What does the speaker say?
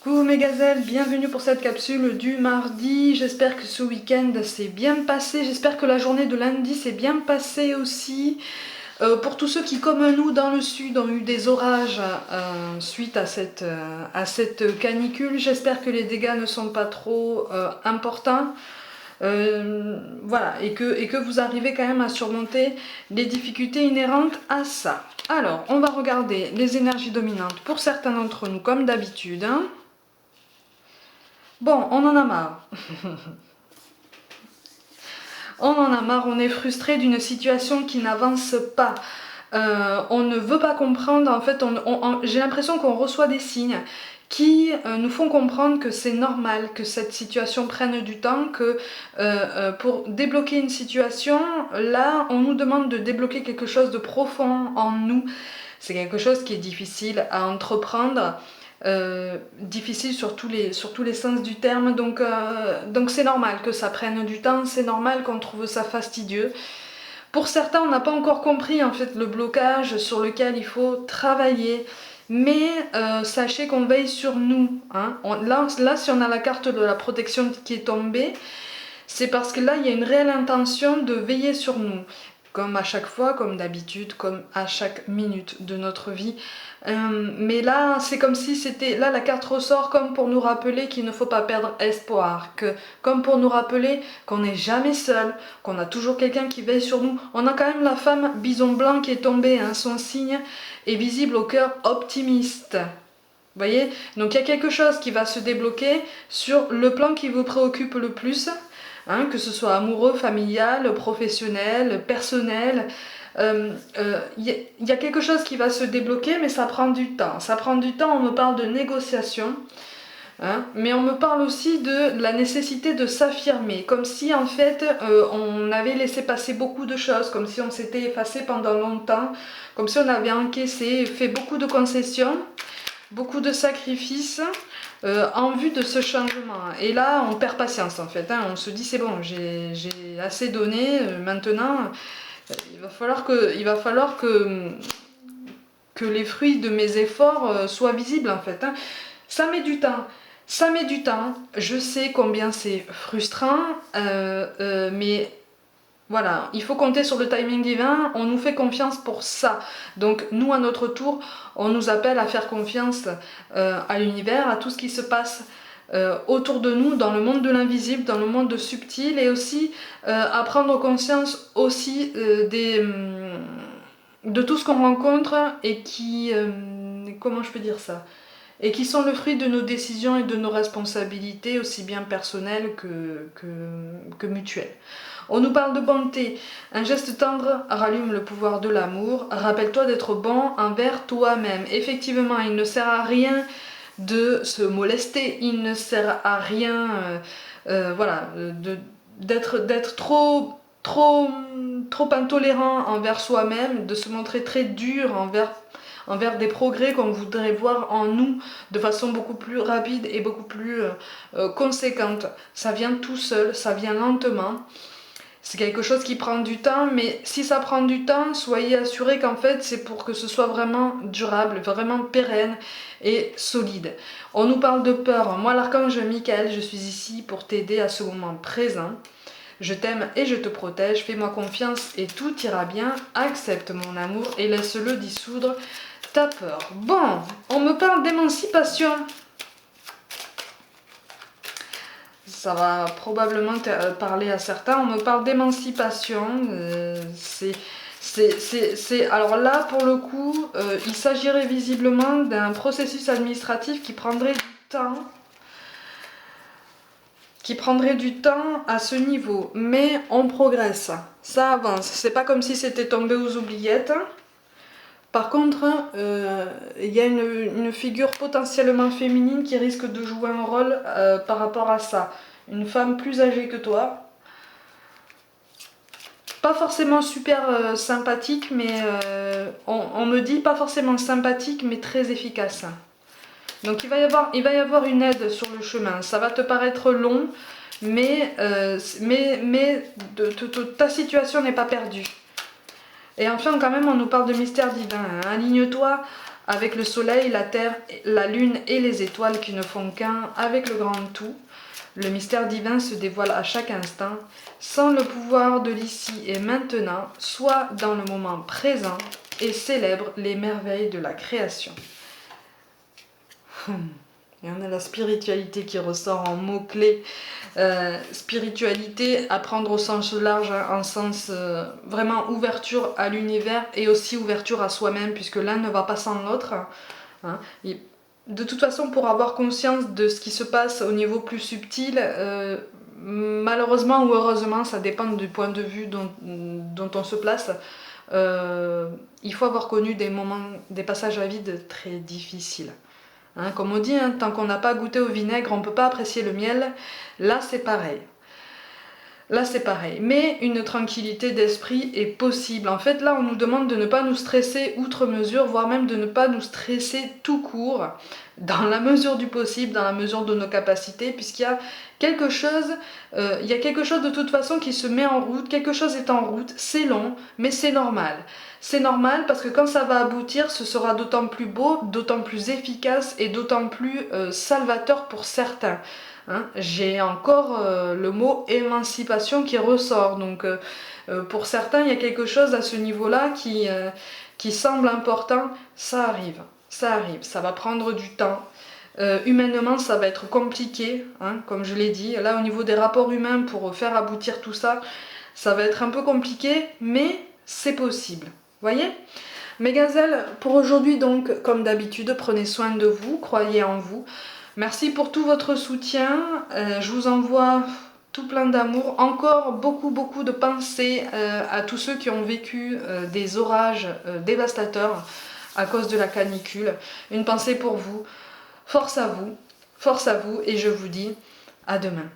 Coucou mes gazelles, bienvenue pour cette capsule du mardi. J'espère que ce week-end s'est bien passé, j'espère que la journée de lundi s'est bien passée aussi. Pour tous ceux qui, comme nous dans le sud, ont eu des orages suite à cette canicule, j'espère que les dégâts ne sont pas trop importants. Voilà, et que vous arrivez quand même à surmonter les difficultés inhérentes à ça. Alors, on va regarder les énergies dominantes pour certains d'entre nous, comme d'habitude. Bon, on en a marre. On en a marre, on est frustré d'une situation qui n'avance pas. On ne veut pas comprendre, en fait, j'ai l'impression qu'on reçoit des signes qui nous font comprendre que c'est normal que cette situation prenne du temps, que pour débloquer une situation, là, on nous demande de débloquer quelque chose de profond en nous. C'est quelque chose qui est difficile à entreprendre. Difficile sur tous les sens du terme, donc c'est normal que ça prenne du temps, c'est normal qu'on trouve ça fastidieux. Pour certains, on n'a pas encore compris en fait le blocage sur lequel il faut travailler, mais sachez qu'on veille sur nous, hein. Là, si on a la carte de la protection qui est tombée, c'est parce que là, il y a une réelle intention de veiller sur nous. Comme à chaque fois, comme d'habitude, comme à chaque minute de notre vie. Mais là, c'est comme si c'était... Là, la carte ressort comme pour nous rappeler qu'il ne faut pas perdre espoir. Comme pour nous rappeler qu'on n'est jamais seul, qu'on a toujours quelqu'un qui veille sur nous. On a quand même la femme bison blanc qui est tombée. Hein, son signe est visible au cœur optimiste. Vous voyez? Donc il y a quelque chose qui va se débloquer sur le plan qui vous préoccupe le plus. Hein, que ce soit amoureux, familial, professionnel, personnel. Y a quelque chose qui va se débloquer, mais ça prend du temps. Ça prend du temps, on me parle de négociation, hein, mais on me parle aussi de la nécessité de s'affirmer, comme si en fait on avait laissé passer beaucoup de choses, comme si on s'était effacé pendant longtemps, comme si on avait encaissé, fait beaucoup de concessions, beaucoup de sacrifices en vue de ce changement. Et là, on perd patience en fait. Hein. On se dit c'est bon, j'ai assez donné, maintenant il va falloir que les fruits de mes efforts soient visibles en fait. Hein. Ça met du temps. Ça met du temps. Je sais combien c'est frustrant, mais voilà, il faut compter sur le timing divin, on nous fait confiance pour ça. Donc nous, à notre tour, on nous appelle à faire confiance à l'univers, à tout ce qui se passe autour de nous, dans le monde de l'invisible, dans le monde subtil, et aussi à prendre conscience aussi de tout ce qu'on rencontre et qui... comment je peux dire ça ? Et qui sont le fruit de nos décisions et de nos responsabilités, aussi bien personnelles que mutuelles. On nous parle de bonté. Un geste tendre rallume le pouvoir de l'amour. Rappelle-toi d'être bon envers toi-même. Effectivement, il ne sert à rien de se molester. Il ne sert à rien voilà, d'être trop intolérant envers soi-même, de se montrer très dur envers des progrès qu'on voudrait voir en nous de façon beaucoup plus rapide et beaucoup plus conséquente. Ça vient tout seul, ça vient lentement. C'est quelque chose qui prend du temps, mais si ça prend du temps, soyez assurés qu'en fait c'est pour que ce soit vraiment durable, vraiment pérenne et solide. On nous parle de peur. Moi, l'archange Michael, je suis ici pour t'aider à ce moment présent. Je t'aime et je te protège, fais-moi confiance et tout ira bien. Accepte mon amour et laisse-le dissoudre ta peur. Bon, on me parle d'émancipation. Ça va probablement parler à certains. On me parle d'émancipation. Alors là, pour le coup, il s'agirait visiblement d'un processus administratif qui prendrait du temps. À ce niveau. Mais on progresse. Ça avance. C'est pas comme si c'était tombé aux oubliettes. Par contre, il y a une figure potentiellement féminine qui risque de jouer un rôle par rapport à ça. Une femme plus âgée que toi. Pas forcément super sympathique, mais on me dit pas forcément sympathique, mais très efficace. Donc il va y avoir une aide sur le chemin. Ça va te paraître long, mais ta situation n'est pas perdue. Et enfin, quand même, on nous parle de mystère divin. Hein. Aligne-toi avec le soleil, la terre, la lune et les étoiles qui ne font qu'un avec le grand tout. Le mystère divin se dévoile à chaque instant, sans le pouvoir de l'ici et maintenant, soit dans le moment présent, et célèbre les merveilles de la création. Et on a la spiritualité qui ressort en mots-clés. Spiritualité, à prendre au sens large, en sens vraiment ouverture à l'univers et aussi ouverture à soi-même, puisque l'un ne va pas sans l'autre. Hein. De toute façon, pour avoir conscience de ce qui se passe au niveau plus subtil, malheureusement ou heureusement, ça dépend du point de vue dont on se place, il faut avoir connu des moments, des passages à vide très difficiles. Hein, comme on dit, hein, tant qu'on n'a pas goûté au vinaigre, on ne peut pas apprécier le miel. Là, c'est pareil. Là, c'est pareil. Mais une tranquillité d'esprit est possible. En fait, là, on nous demande de ne pas nous stresser outre mesure, voire même de ne pas nous stresser tout court, dans la mesure du possible, dans la mesure de nos capacités, puisqu'il y a quelque chose, de toute façon qui se met en route, quelque chose est en route, c'est long, mais c'est normal. C'est normal parce que quand ça va aboutir, ce sera d'autant plus beau, d'autant plus efficace et d'autant plus salvateur pour certains. Hein, j'ai encore le mot émancipation qui ressort, donc pour certains il y a quelque chose à ce niveau-là qui semble important, ça arrive, ça va prendre du temps. Humainement ça va être compliqué, hein, comme je l'ai dit, là au niveau des rapports humains pour faire aboutir tout ça, ça va être un peu compliqué, mais c'est possible, voyez. Mes gazelles, pour aujourd'hui donc, comme d'habitude, prenez soin de vous, croyez en vous. Merci pour tout votre soutien, je vous envoie tout plein d'amour, encore beaucoup de pensées à tous ceux qui ont vécu des orages dévastateurs à cause de la canicule. Une pensée pour vous, force à vous et je vous dis à demain.